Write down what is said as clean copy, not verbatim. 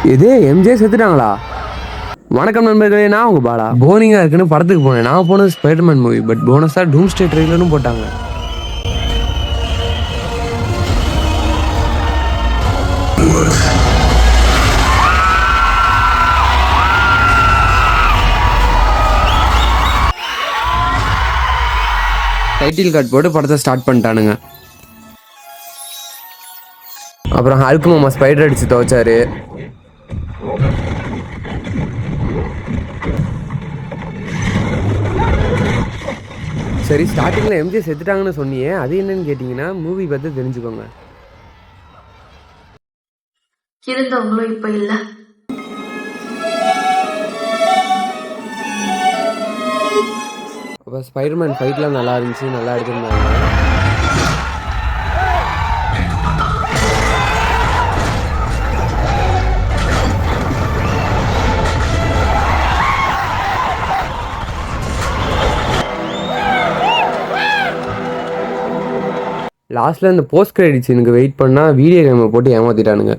இது எம்ஜே செத்துட்டாங்களா? வணக்கம் நண்பர்களே, நான் உங்க பாலா. போரிங்காக இருக்குன்னு படத்துக்கு போனேன். நான் போனது ஸ்பைடர்மேன் மூவி, பட் போனஸாக டூம்ஸ்டே ட்ரெய்லரும் போட்டாங்க. டைட்டில் கார்டு போட்டு படத்தை ஸ்டார்ட் பண்ணிட்டானுங்க. அப்புறம் ஹல்க் மாமா ஸ்பைடர் அடிச்சு துவைச்சாரு. சரி, ஸ்டார்டிங்கில் எம்ஜே செத்துட்டாங்கன்னு சொன்னியே, அது என்னன்னு கேட்டிங்கன்னா மூவி பார்த்து தெரிஞ்சுக்கோங்க. இருந்தவங்களும் இப்ப இல்ல. அப்போ ஸ்பைடர்மேன் ஃபைட்லாம் நல்லா இருந்துச்சு, நல்லா எடுத்துருந்தாங்க. லாஸ்ட்டில் இந்த போஸ்ட் கிரெடிட் சீனுக்கு வெயிட் பண்ணால் வீடியோ கேமை போட்டு ஏமாற்றிட்டானுங்க.